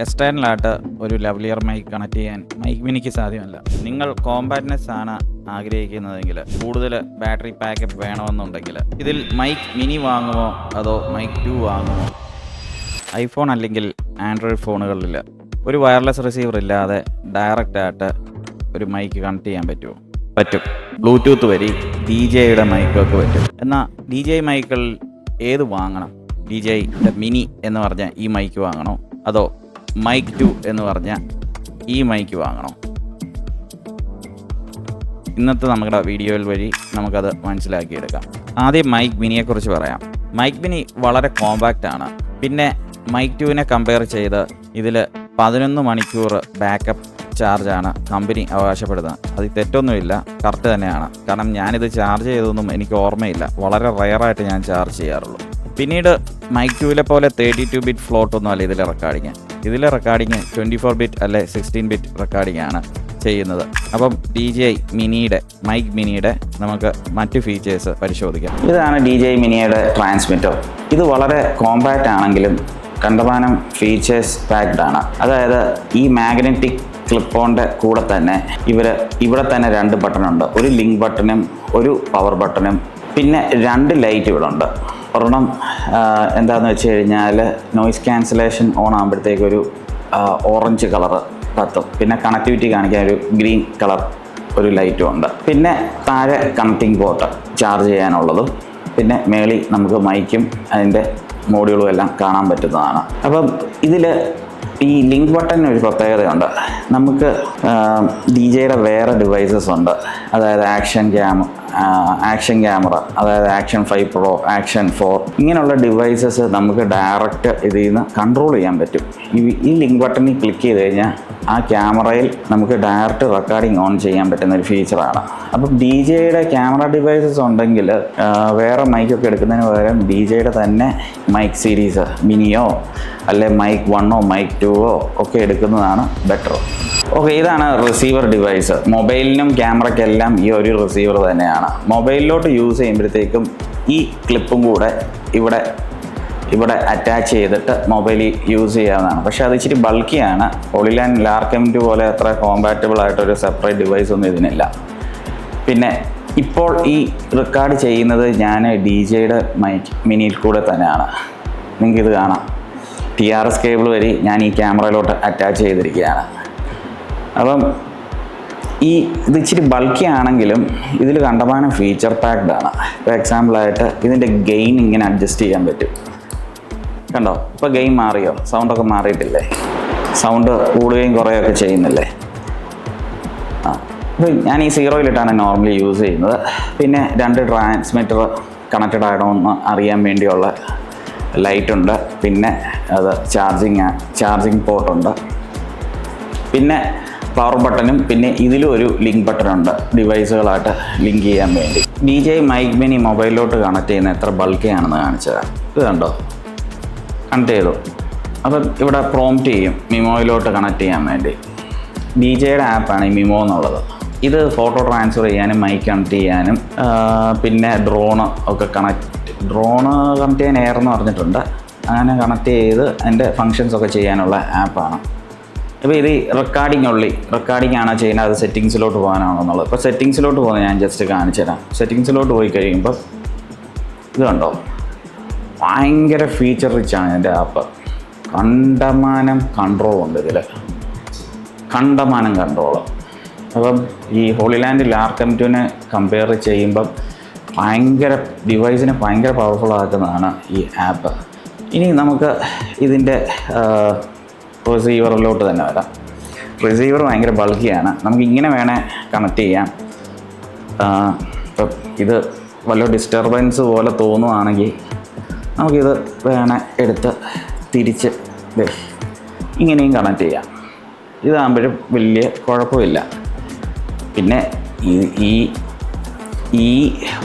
എക്സ്റ്റേണലായിട്ട് ഒരു lovelier mic connect ചെയ്യാൻ mic മിനിക്ക് സാധ്യമല്ല. നിങ്ങൾ കോമ്പാക്ട്നെസ് ആണ് ആഗ്രഹിക്കുന്നതെങ്കിൽ, കൂടുതൽ ബാറ്ററി പാക്കപ്പ് വേണമെന്നുണ്ടെങ്കിൽ ഇതിൽ മൈക്ക് മിനി വാങ്ങുമോ അതോ മൈക്ക് 2 വാങ്ങുമോ? ഐഫോൺ അല്ലെങ്കിൽ ആൻഡ്രോയിഡ് ഫോണുകളിൽ ഒരു വയർലെസ് റിസീവർ ഇല്ലാതെ ഡയറക്റ്റായിട്ട് ഒരു മൈക്ക് കണക്ട് ചെയ്യാൻ പറ്റുമോ? പറ്റും. ബ്ലൂടൂത്ത് വഴി DJയുടെ മൈക്കൊക്കെ പറ്റും. എന്നാൽ DJ മൈക്കുകളിൽ ഏത് വാങ്ങണം? DJയുടെ മിനി എന്ന് പറഞ്ഞ ഈ മൈക്ക് വാങ്ങണോ അതോ മൈക്ക് 2 എന്ന് പറഞ്ഞ ഈ മൈക്ക് വാങ്ങണോ? ഇന്നത്തെ നമ്മുടെ വീഡിയോയിൽ വഴി നമുക്കത് മനസ്സിലാക്കിയെടുക്കാം. ആദ്യം മൈക്ക് മിനിയെക്കുറിച്ച് പറയാം. മൈക്ക് മിനി വളരെ കോമ്പാക്റ്റ് ആണ്. പിന്നെ മൈക്ക് 2നെ കമ്പയർ ചെയ്ത് ഇതിൽ 11 മണിക്കൂർ ബാക്കപ്പ് ചാർജാണ് കമ്പനി അവകാശപ്പെടുന്നത്. അതിൽ തെറ്റൊന്നുമില്ല, കറക്റ്റ് തന്നെയാണ്. കാരണം ഞാനിത് ചാർജ് ചെയ്തതൊന്നും എനിക്ക് ഓർമ്മയില്ല. വളരെ റെയറായിട്ട് ഞാൻ ചാർജ് ചെയ്യാറുള്ളൂ. പിന്നീട് മൈക്ക് 2ലെ പോലെ 32 ബിറ്റ് ഫ്ലോട്ടൊന്നും അല്ല ഇതിലെ റെക്കോർഡിങ്. ഇതിലെ റെക്കോർഡിങ് 24 ബിറ്റ് അല്ലെ 16 ബിറ്റ് റെക്കോർഡിംഗ് ആണ് ചെയ്യുന്നത്. അപ്പം മൈക്ക് മിനിയുടെ നമുക്ക് മറ്റ് ഫീച്ചേഴ്സ് പരിശോധിക്കാം. ഇതാണ് DJ മിനിയുടെ ട്രാൻസ്മിറ്റർ. ഇത് വളരെ കോമ്പാക്റ്റ് ആണെങ്കിലും കണ്ടമാനം ഫീച്ചേഴ്സ് പാക്ഡ് ആണ്. അതായത് ഈ മാഗ്നറ്റിക് ക്ലിപ്പോണിൻ്റെ കൂടെ തന്നെ ഇവിടെ തന്നെ 2 ബട്ടണുണ്ട്. ഒരു ലിങ്ക് ബട്ടണും ഒരു പവർ ബട്ടണും, പിന്നെ 2 ലൈറ്റ് ഇവിടെ ഉണ്ട്. ഒരെണ്ണം എന്താണെന്ന് വെച്ച് കഴിഞ്ഞാൽ നോയിസ് ക്യാൻസലേഷൻ ഓൺ ആകുമ്പോഴത്തേക്ക് ഒരു ഓറഞ്ച് കളറ് കത്തും. പിന്നെ കണക്ടിവിറ്റി കാണിക്കാൻ ഒരു ഗ്രീൻ കളർ ഒരു ലൈറ്റും ഉണ്ട്. പിന്നെ താഴെ കണക്റ്റിംഗ് പോർട്ട് ചാർജ് ചെയ്യാനുള്ളതും, പിന്നെ മേളിൽ നമുക്ക് മൈക്കും അതിൻ്റെ മോഡ്യൂളും എല്ലാം കാണാൻ പറ്റുന്നതാണ്. അപ്പം ഇതിൽ ഈ ലിങ്ക് ബട്ടണിന് ഒരു പ്രത്യേകതയുണ്ട്. നമുക്ക് DJയുടെ വേറെ ഡിവൈസസ് ഉണ്ട്. അതായത് ആക്ഷൻ ക്യാമറ, അതായത് ആക്ഷൻ 5 Pro, ആക്ഷൻ 4 ഇങ്ങനെയുള്ള ഡിവൈസസ് നമുക്ക് ഡയറക്റ്റ് ഇതിൽ നിന്ന് കൺട്രോൾ ചെയ്യാൻ പറ്റും. ഈ ലിങ്ക് ബട്ടണിൽ ക്ലിക്ക് ചെയ്ത് കഴിഞ്ഞാൽ ആ ക്യാമറയിൽ നമുക്ക് ഡയറക്റ്റ് റെക്കോർഡിംഗ് ഓൺ ചെയ്യാൻ പറ്റുന്ന ഒരു ഫീച്ചറാണ്. അപ്പം DJയുടെ ക്യാമറ ഡിവൈസസ് ഉണ്ടെങ്കിൽ വേറെ മൈക്കൊക്കെ എടുക്കുന്നതിന് പകരം DJയുടെ തന്നെ മൈക്ക് സീരീസ് മിനിയോ അല്ലെ മൈക്ക് 1ഓ മൈക്ക് 2ഓ ഒക്കെ എടുക്കുന്നതാണ് ബെറ്റർ. ഓക്കെ, ഇതാണ് റിസീവർ ഡിവൈസ്. മൊബൈലിനും ക്യാമറയ്ക്കെല്ലാം ഈ ഒരു റിസീവർ തന്നെയാണ്. മൊബൈലിലോട്ട് യൂസ് ചെയ്യുമ്പോഴത്തേക്കും ഈ ക്ലിപ്പും കൂടെ ഇവിടെ അറ്റാച്ച് ചെയ്തിട്ട് മൊബൈലിൽ യൂസ് ചെയ്യാവുന്നതാണ്. പക്ഷേ അത് ഇച്ചിരി ബൾക്കിയാണ്. ഹോളിലാൻഡ് LARC-M2 പോലെ അത്ര കോമ്പാറ്റബിൾ ആയിട്ടൊരു സെപ്പറേറ്റ് ഡിവൈസ് ഒന്നും ഇതിനില്ല. പിന്നെ ഇപ്പോൾ ഈ റെക്കോർഡ് ചെയ്യുന്നത് ഞാൻ DJയുടെ മൈക്ക് മിനിയിൽ കൂടെ തന്നെയാണ്. നിങ്ങൾക്കിത് കാണാം. TRS കേബിൾ വഴി ഞാൻ ഈ ക്യാമറയിലോട്ട് അറ്റാച്ച് ചെയ്തിരിക്കുകയാണ്. അപ്പം ഇത് ഇച്ചിരി ബൾക്കി ആണെങ്കിലും ഇതിൽ കണ്ടമാനം ഫീച്ചർ പാക്ഡ് ആണ്. ഇപ്പോൾ എക്സാമ്പിളായിട്ട് ഇതിൻ്റെ ഗെയിൻ ഇങ്ങനെ അഡ്ജസ്റ്റ് ചെയ്യാൻ പറ്റും. കണ്ടോ, ഇപ്പോൾ ഗെയിൻ മാറിയോ? സൗണ്ടൊക്കെ മാറിയിട്ടില്ലേ? സൗണ്ട് കൂടുകയും കുറയുകയൊക്കെ ചെയ്യുന്നില്ലേ? ഇപ്പോൾ ഞാൻ ഈ 0-യിലിട്ടാണ് നോർമലി യൂസ് ചെയ്യുന്നത്. പിന്നെ 2 ട്രാൻസ്മിറ്റർ കണക്റ്റഡ് ആണോ എന്ന് അറിയാൻ വേണ്ടിയുള്ള ലൈറ്റുണ്ട്. പിന്നെ അത് ചാർജിങ് പോർട്ടുണ്ട്. പിന്നെ പവർ ബട്ടണും, പിന്നെ ഇതിലും ഒരു ലിങ്ക് ബട്ടണുണ്ട് ഡിവൈസുകളായിട്ട് ലിങ്ക് ചെയ്യാൻ വേണ്ടി. DJ മൈക്ക് മിനി മൊബൈലിലോട്ട് കണക്ട് ചെയ്യുന്ന എത്ര ബൾക്കിയാണെന്ന് കാണിച്ചതാണ്. ഇത് കണ്ടോ, കണക്ട് ചെയ്തു. അപ്പം ഇവിടെ പ്രോംപ്റ്റ് ചെയ്യും മിമോയിലോട്ട് കണക്ട് ചെയ്യാൻ വേണ്ടി. DJയുടെ ആപ്പാണ് ഈ മിമോ എന്നുള്ളത്. ഇത് ഫോട്ടോ ട്രാൻസ്ഫർ ചെയ്യാനും മൈക്ക് കണക്ട് ചെയ്യാനും പിന്നെ ഡ്രോണ് കണക്ട് ചെയ്യാൻ എയർ എന്ന് പറഞ്ഞിട്ടുണ്ട്. അങ്ങനെ കണക്ട് ചെയ്ത് അതിൻ്റെ ഫങ്ഷൻസ് ഒക്കെ ചെയ്യാനുള്ള ആപ്പാണ്. ഇപ്പോൾ ഇത് റെക്കോർഡിംഗ് ആണോ ചെയ്യുന്നത്, അത് സെറ്റിങ്സിലോട്ട് പോകാനാണോ എന്നുള്ളത്. ഇപ്പോൾ സെറ്റിങ്സിലോട്ട് പോകുന്നത് ഞാൻ ജസ്റ്റ് കാണിച്ചു തരാം. സെറ്റിങ്സിലോട്ട് പോയി കഴിയുമ്പോൾ ഇത് കണ്ടോ, ഭയങ്കര ഫീച്ചർ റിച്ചാണ് ഇതിൻ്റെ ആപ്പ്. കണ്ടമാനം കൺട്രോൾ ഉണ്ട് ഇതിൽ, കണ്ടമാനം കൺട്രോൾ. അപ്പം ഈ ഹോളിലാൻഡ് LARC-M2നെ കമ്പയർ ചെയ്യുമ്പം ഡിവൈസിനെ ഭയങ്കര പവർഫുൾ ആക്കുന്നതാണ് ഈ ആപ്പ്. ഇനി നമുക്ക് ഇതിൻ്റെ റിസീവറിലോട്ട് തന്നെ വരാം. റിസീവർ ഭയങ്കര ബൾക്കിയാണ്. നമുക്ക് ഇങ്ങനെ വേണേൽ കണക്ട് ചെയ്യാം. ഇപ്പം ഇത് വല്ല ഡിസ്റ്റർബൻസ് പോലെ തോന്നുകയാണെങ്കിൽ നമുക്കിത് വേണേൽ എടുത്ത് തിരിച്ച് ഇങ്ങനെയും കണക്ട് ചെയ്യാം. ഇതാകുമ്പോഴും വലിയ കുഴപ്പമില്ല. പിന്നെ ഈ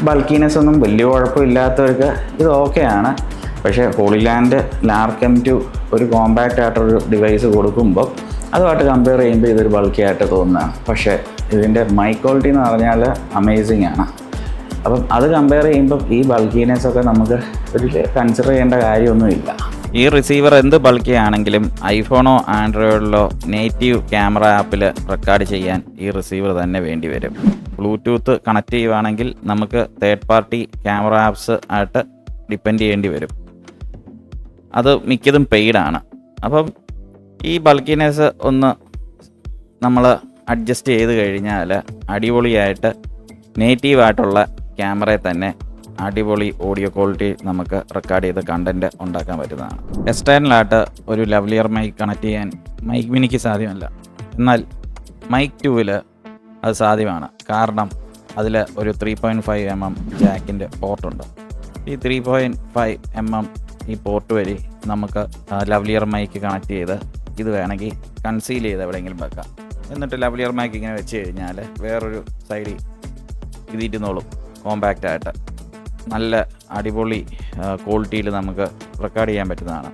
ബൾക്കിനെസ് ഒന്നും വലിയ കുഴപ്പമില്ലാത്തവർക്ക് ഇത് ഓക്കെയാണ്. പക്ഷേ ഹോളിലാൻഡ് LARC-M2 ഒരു കോമ്പാക്റ്റ് ആയിട്ടൊരു ഡിവൈസ് കൊടുക്കുമ്പോൾ അതുമായിട്ട് കമ്പയർ ചെയ്യുമ്പോൾ ഇതൊരു ബൾക്കി ആയിട്ട് തോന്നുന്നതാണ്. പക്ഷേ ഇതിൻ്റെ മൈക്ക് ക്വാളിറ്റി എന്ന് പറഞ്ഞാൽ അമേസിങ് ആണ്. അപ്പം അത് കമ്പയർ ചെയ്യുമ്പോൾ ഈ ബൾക്കിനെസ് ഒക്കെ നമുക്ക് ഒരു കൺസിഡർ ചെയ്യേണ്ട കാര്യമൊന്നുമില്ല. ഈ റിസീവർ എന്ത് ബൾക്കിയാണെങ്കിലും ഐഫോണോ ആൻഡ്രോയിഡിലോ നേറ്റീവ് ക്യാമറ ആപ്പിൽ റെക്കോർഡ് ചെയ്യാൻ ഈ റിസീവർ തന്നെ വേണ്ടി വരും. ബ്ലൂടൂത്ത് കണക്ട് ചെയ്യുവാണെങ്കിൽ നമുക്ക് തേർഡ് പാർട്ടി ക്യാമറ ആപ്സ് ആയിട്ട് ഡിപ്പെൻഡ് ചെയ്യേണ്ടി വരും. അത് മിക്കതും പെയ്ഡാണ്. അപ്പം ഈ ബൾക്കിനെസ് ഒന്ന് നമ്മൾ അഡ്ജസ്റ്റ് ചെയ്ത് കഴിഞ്ഞാൽ അടിപൊളിയായിട്ട് നേറ്റീവായിട്ടുള്ള ക്യാമറയിൽ തന്നെ അടിപൊളി ഓഡിയോ ക്വാളിറ്റി നമുക്ക് റെക്കോർഡ് ചെയ്ത് കണ്ടൻറ്റ് ഉണ്ടാക്കാൻ പറ്റുന്നതാണ്. എക്സ്റ്റേണലായിട്ട് ഒരു ലവ്ലിയർ മൈക്ക് കണക്ട് ചെയ്യാൻ മൈക്ക് മിനിക്ക് സാധ്യമല്ല. എന്നാൽ മൈക്ക് 2-ൽ അത് സാധ്യമാണ്. കാരണം അതിൽ ഒരു 3.5 mm ജാക്കിൻ്റെ പോർട്ടുണ്ട്. ഈ 3.5 mm ഈ പോർട്ട് വഴി നമുക്ക് ലവ്ലിയർ മൈക്ക് കണക്ട് ചെയ്ത് ഇത് വേണമെങ്കിൽ കൺസീൽ ചെയ്ത് എവിടെയെങ്കിലും വെക്കാം. എന്നിട്ട് ലവ്ലിയർ മൈക്ക് ഇങ്ങനെ വെച്ച് കഴിഞ്ഞാൽ വേറൊരു സൈഡിൽ ഇതിരുന്നോളും. കോമ്പാക്റ്റായിട്ട് നല്ല അടിപൊളി ക്വാളിറ്റിയിൽ നമുക്ക് റെക്കോർഡ് ചെയ്യാൻ പറ്റുന്നതാണ്.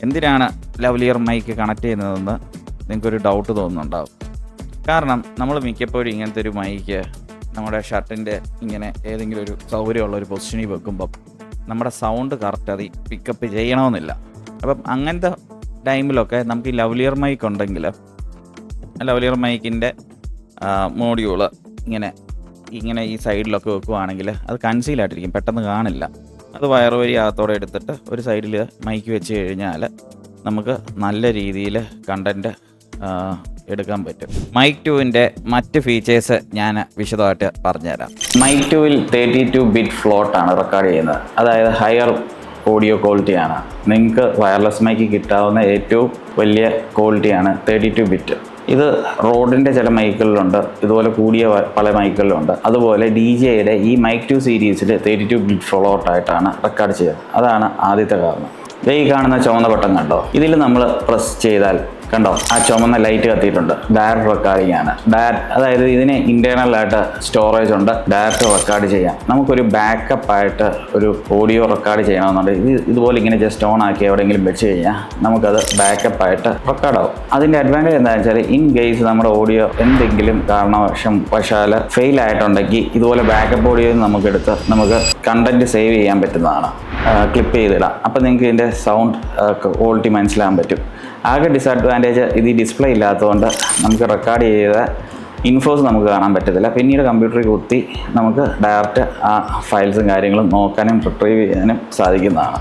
എന്തിനാണ് ലവ്ലിയർ മൈക്ക് കണക്ട് ചെയ്യുന്നതെന്ന് നിങ്ങൾക്കൊരു ഡൗട്ട് തോന്നുന്നുണ്ടാവും. കാരണം നമ്മൾ മിക്കപ്പോഴും ഇങ്ങനത്തെ ഒരു മൈക്ക് നമ്മുടെ ഷർട്ടിൻ്റെ ഇങ്ങനെ ഏതെങ്കിലും ഒരു സൗകര്യമുള്ളൊരു പൊസിഷനിൽ വെക്കുമ്പം നമ്മുടെ സൗണ്ട് കറക്റ്റ് അത് പിക്കപ്പ് ചെയ്യണമെന്നില്ല. അപ്പം അങ്ങനത്തെ ടൈമിലൊക്കെ നമുക്ക് ഈ ലവ്ലിയർ മൈക്ക് ഉണ്ടെങ്കിൽ ലവ്ലിയർ മൈക്കിൻ്റെ മോഡ്യൂള് ഇങ്ങനെ ഈ സൈഡിലൊക്കെ വെക്കുകയാണെങ്കിൽ അത് കൺസീലായിട്ടിരിക്കും, പെട്ടെന്ന് കാണില്ല. അത് വയറ് വഴി അകത്തോടെ എടുത്തിട്ട് ഒരു സൈഡിൽ മൈക്ക് വെച്ച് കഴിഞ്ഞാൽ നമുക്ക് നല്ല രീതിയിൽ കണ്ടൻറ്റ് എടുക്കാൻ പറ്റും. മൈക്ക് 2-ൻ്റെ മറ്റ് ഫീച്ചേഴ്സ് ഞാൻ വിശദമായിട്ട് പറഞ്ഞുതരാം. മൈക്ക് 2-ൽ 32 ബിറ്റ് ഫ്ലോട്ടാണ് റെക്കോർഡ് ചെയ്യുന്നത്. അതായത് ഹയർ ഓഡിയോ ക്വാളിറ്റിയാണ്. നിങ്ങൾക്ക് വയർലെസ് മൈക്ക് കിട്ടാവുന്ന ഏറ്റവും വലിയ ക്വാളിറ്റിയാണ് 32 ബിറ്റ്. ഇത് റോഡിൻ്റെ ചില മൈക്കുകളിലുണ്ട്, ഇതുപോലെ കൂടിയ പല മൈക്കുകളിലുണ്ട്. അതുപോലെ DJയുടെ ഈ മൈക്ക് 2 സീരീസിൽ 32 ബിറ്റ് ഫ്ലോട്ടായിട്ടാണ് റെക്കോർഡ് ചെയ്യുന്നത്. അതാണ് ആദ്യത്തെ കാരണം. ഈ കാണുന്ന ചുവന്ന ബട്ടൺ കണ്ടോ? ഇതിൽ നമ്മൾ പ്രസ് ചെയ്താൽ കണ്ടോ ആ ചുമന്ന ലൈറ്റ് കത്തിയിട്ടുണ്ട്. ഡയറക്റ്റ് റെക്കോർഡിംഗ് ആണ്. അതായത് ഇതിന് ഇൻറ്റേർണലായിട്ട് സ്റ്റോറേജ് ഉണ്ട്. ഡയറക്റ്റ് റെക്കോർഡ് ചെയ്യാം. നമുക്കൊരു ബാക്കപ്പ് ആയിട്ട് ഒരു ഓഡിയോ റെക്കോർഡ് ചെയ്യണമെന്നുണ്ടെങ്കിൽ ഇതുപോലെ ഇങ്ങനെ ജസ്റ്റ് ഓൺ ആക്കി എവിടെയെങ്കിലും വെച്ച് കഴിഞ്ഞാൽ നമുക്കത് ബാക്കപ്പ് ആയിട്ട് റെക്കോർഡാവും. അതിൻ്റെ അഡ്വാൻറ്റേജ് എന്താണെന്ന് വെച്ചാൽ ഇൻ കേസ് നമ്മുടെ ഓഡിയോ എന്തെങ്കിലും കാരണവശാൽ ഫെയിൽ ആയിട്ടുണ്ടെങ്കിൽ ഇതുപോലെ ബാക്കപ്പ് ഓഡിയോ നമുക്കെടുത്ത് നമുക്ക് കണ്ടൻറ്റ് സേവ് ചെയ്യാൻ പറ്റുന്നതാണ്. ക്ലിപ്പ് ചെയ്തിടാം. അപ്പോൾ നിങ്ങൾക്ക് ഇതിൻ്റെ സൗണ്ട് ക്വാളിറ്റി മനസ്സിലാകാൻ പറ്റും. ആകെ ഡിസഡ്വാൻറ്റേജ് ഇത് ഈ ഡിസ്പ്ലേ ഇല്ലാത്തതുകൊണ്ട് നമുക്ക് റെക്കോർഡ് ചെയ്ത ഇൻഫോസ് നമുക്ക് കാണാൻ പറ്റത്തില്ല. പിന്നീട് കമ്പ്യൂട്ടറിൽ കുത്തി നമുക്ക് ഡയറക്റ്റ് ആ ഫയൽസും കാര്യങ്ങളും നോക്കാനും റിട്രീവ് ചെയ്യാനും സാധിക്കുന്നതാണ്.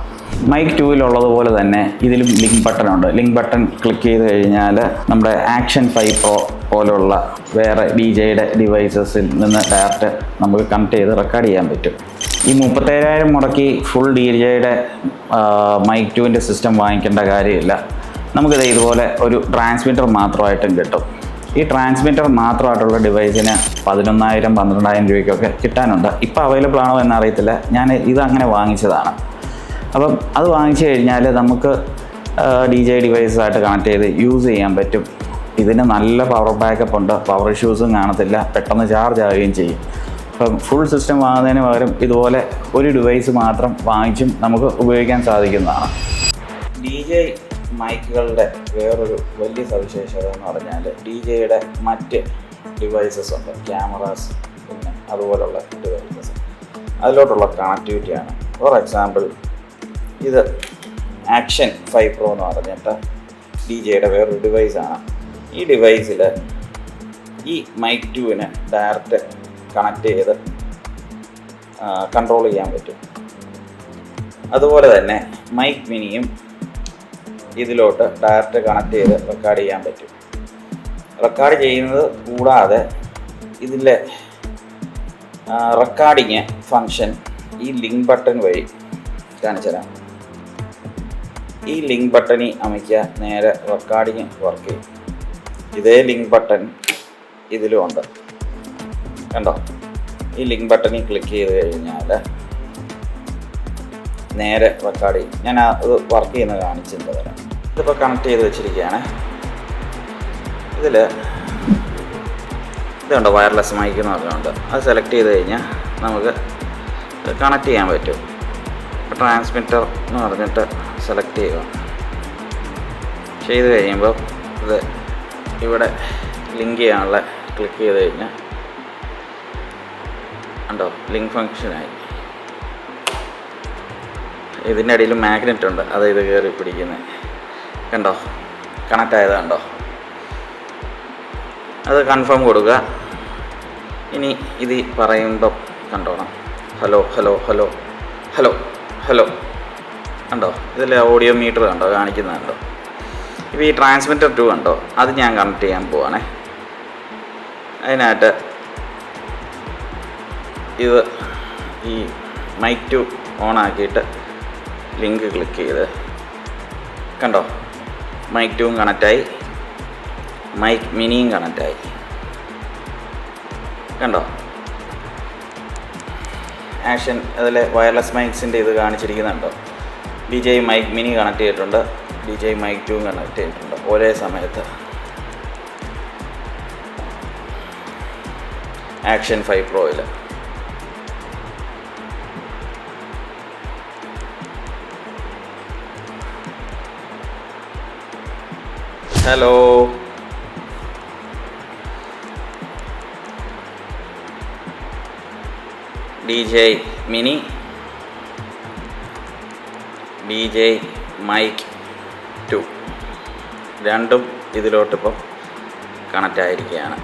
മൈക്ക് 2-ലുള്ളതുപോലെ തന്നെ ഇതിലും ലിങ്ക് ബട്ടൺ ഉണ്ട്. ലിങ്ക് ബട്ടൺ ക്ലിക്ക് ചെയ്ത് കഴിഞ്ഞാൽ നമ്മുടെ ആക്ഷൻ 5 Pro പോലുള്ള വേറെ DJയുടെ ഡിവൈസസിൽ നിന്ന് ഡയറക്റ്റ് നമുക്ക് കണക്ട് ചെയ്ത് റെക്കോർഡ് ചെയ്യാൻ പറ്റും. ഈ 37,000 മുടക്കി ഫുൾ DJയുടെ മൈക്ക് 2-ൻ്റെ സിസ്റ്റം വാങ്ങിക്കേണ്ട കാര്യമില്ല. നമുക്കിത് ഇതുപോലെ ഒരു ട്രാൻസ്മിറ്റർ മാത്രമായിട്ടും കിട്ടും. ഈ ട്രാൻസ്മിറ്റർ മാത്രമായിട്ടുള്ള ഡിവൈസിന് 11,000-12,000 രൂപയ്ക്കൊക്കെ കിട്ടാനുണ്ട്. ഇപ്പോൾ അവൈലബിൾ ആണോ എന്നറിയത്തില്ല. ഞാൻ ഇതങ്ങനെ വാങ്ങിച്ചതാണ്. അപ്പം അത് വാങ്ങിച്ചു കഴിഞ്ഞാൽ നമുക്ക് DJ ഡിവൈസായിട്ട് കണക്ട് ചെയ്ത് യൂസ് ചെയ്യാൻ പറ്റും. ഇതിന് നല്ല പവർ ബാക്കപ്പ് ഉണ്ട്. പവർ ഇഷ്യൂസും കാണത്തില്ല. പെട്ടെന്ന് ചാർജ് ആവുകയും ചെയ്യും. അപ്പം ഫുൾ സിസ്റ്റം വാങ്ങുന്നതിന് പകരം ഇതുപോലെ ഒരു ഡിവൈസ് മാത്രം വാങ്ങിച്ചും നമുക്ക് ഉപയോഗിക്കാൻ സാധിക്കുന്നതാണ്. DJ മൈക്കുകളുടെ വേറൊരു വലിയ സവിശേഷത എന്ന് പറഞ്ഞാൽ DJയുടെ മറ്റ് ഡിവൈസസ് ഉണ്ട്, ക്യാമറാസ്, പിന്നെ അതുപോലുള്ള ഡിവൈസസ്, അതിലോട്ടുള്ള കണക്ടിവിറ്റിയാണ്. ഫോർ എക്സാമ്പിൾ ഇത് ആക്ഷൻ 5 Pro എന്ന് പറഞ്ഞിട്ട് DJയുടെ വേറൊരു ഡിവൈസാണ്. ഈ ഡിവൈസിൽ ഈ മൈക്ക് 2-ന് ഡയറക്റ്റ് കണക്ട് ചെയ്ത് കൺട്രോൾ ചെയ്യാൻ പറ്റും. അതുപോലെ തന്നെ മൈക്ക് മിനിയും ഇതിലോട്ട് ഡയറക്റ്റ് കണക്ട് ചെയ്ത് റെക്കോർഡ് ചെയ്യാൻ പറ്റും. റെക്കോർഡ് ചെയ്യുന്നത് കൂടാതെ ഇതിലെ റെക്കോർഡിങ് ഫങ്ഷൻ ഈ ലിങ്ക് ബട്ടൺ വഴി കാണിച്ചു തരാം. ഈ ലിങ്ക് ബട്ടണിൽ അമയ്ക്കുക, നേരെ റെക്കോർഡിങ് വർക്ക് ചെയ്യും. ഇതേ ലിങ്ക് ബട്ടൺ ഇതിലും ഉണ്ട്, കണ്ടോ? ഈ ലിങ്ക് ബട്ടണിൽ ക്ലിക്ക് ചെയ്ത് കഴിഞ്ഞാൽ നേരെ റെക്കോർഡ് ചെയ്യും. ഞാൻ അത് വർക്ക് ചെയ്യുന്നത് കാണിച്ചിട്ട് തരാം. ഇതിപ്പോൾ കണക്ട് ചെയ്ത് വെച്ചിരിക്കുകയാണ്. ഇതുണ്ട് വയർലെസ് മൈക്ക് എന്ന് പറഞ്ഞുകൊണ്ട് അത് സെലക്ട് ചെയ്ത് കഴിഞ്ഞാൽ നമുക്ക് കണക്ട് ചെയ്യാൻ പറ്റും. ട്രാൻസ്മിറ്റർ എന്ന് പറഞ്ഞിട്ട് സെലക്ട് ചെയ്യുക. ചെയ്ത് കഴിയുമ്പോൾ ഇത് ഇവിടെ ലിങ്ക് ചെയ്യാനുള്ള ക്ലിക്ക് ചെയ്ത് കഴിഞ്ഞാൽ കണ്ടോ ലിങ്ക് ഫങ്ഷനായി. ഇതിൻ്റെ അടിയിൽ മാഗ്നറ്റ് ഉണ്ട്, അത് ഇത് കയറി പിടിക്കുന്നത് കണ്ടോ, കണക്റ്റ് ആയത് കണ്ടോ. അത് കൺഫേം കൊടുക്കുക. ഇനി ഇത് പറയുമ്പം കണ്ടോണം, hello hello hello hello hello കണ്ടോ, ഇതിൽ ഓഡിയോ മീറ്റർ കണ്ടോ കാണിക്കുന്നത് കണ്ടോ. ഇപ്പോൾ ഈ ട്രാൻസ്മിറ്റർ 2 കണ്ടോ, അത് ഞാൻ കണക്ട് ചെയ്യാൻ പോവാണേ. അതിനായിട്ട് ഇത് ഈ മൈക്ക് 2 ഓൺ ആക്കിയിട്ട് ലിങ്ക് ക്ലിക്ക് ചെയ്ത് കണ്ടോ, മൈക്ക് 2 കണക്റ്റായി, മൈക്ക് മിനിയും കണക്റ്റായി കണ്ടോ. ആക്ഷൻ അതിൽ വയർലെസ് മൈക്സിൻ്റെ ഇത് കാണിച്ചിരിക്കുന്നുണ്ടോ. DJI മൈക്ക് മിനി കണക്ട് ചെയ്തിട്ടുണ്ട്, DJI മൈക്ക് 2 കണക്ട് ചെയ്തിട്ടുണ്ട് ഒരേ സമയത്ത്. ആക്ഷൻ 5 പ്രോയിൽ hello DJI mini, DJI mic 2 രണ്ടും ഇതിലോട്ടിപ്പം കണക്റ്റ് ആയിരിക്കുകയാണ്.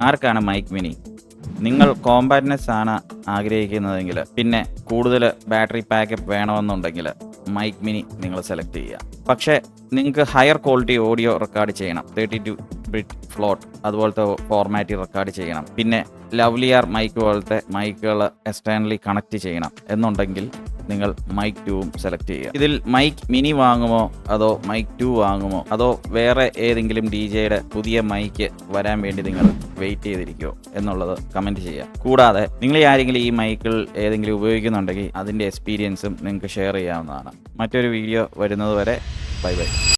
ആർക്കാണ് മൈക്ക് മിനി? നിങ്ങൾ കോമ്പാക്ട്നെസ് ആണ് ആഗ്രഹിക്കുന്നതെങ്കിൽ, പിന്നെ കൂടുതൽ ബാറ്ററി ബാക്കപ്പ് വേണമെന്നുണ്ടെങ്കിൽ മൈക്ക് മിനി നിങ്ങൾ സെലക്ട് ചെയ്യുക. പക്ഷേ നിങ്ങൾക്ക് ഹയർ ക്വാളിറ്റി ഓഡിയോ റെക്കോർഡ് ചെയ്യണം, 32 ബിറ്റ് ഫ്ലോട്ട് അതുപോലത്തെ ഫോർമാറ്റിൽ റെക്കോർഡ് ചെയ്യണം, പിന്നെ ലവ്ലിയർ മൈക്ക് പോലത്തെ മൈക്കുകൾ എക്സ്റ്റേണലി കണക്ട് ചെയ്യണം എന്നുണ്ടെങ്കിൽ നിങ്ങൾ മൈക്ക് 2ഉം സെലക്ട് ചെയ്യുക. ഇതിൽ മൈക്ക് മിനി വാങ്ങുമോ അതോ മൈക്ക് 2 വാങ്ങുമോ അതോ വേറെ ഏതെങ്കിലും DJയുടെ പുതിയ മൈക്ക് വരാൻ വേണ്ടി നിങ്ങൾ വെയിറ്റ് ചെയ്തിരിക്കുമോ എന്നുള്ളത് കമൻറ്റ് ചെയ്യുക. കൂടാതെ നിങ്ങൾ ആരെങ്കിലും ഈ മൈക്കിൽ ഏതെങ്കിലും ഉപയോഗിക്കുന്നുണ്ടെങ്കിൽ അതിൻ്റെ എക്സ്പീരിയൻസും നിങ്ങൾക്ക് ഷെയർ ചെയ്യാവുന്നതാണ്. മറ്റൊരു വീഡിയോ വരുന്നത് വരെ ബൈ ബൈ.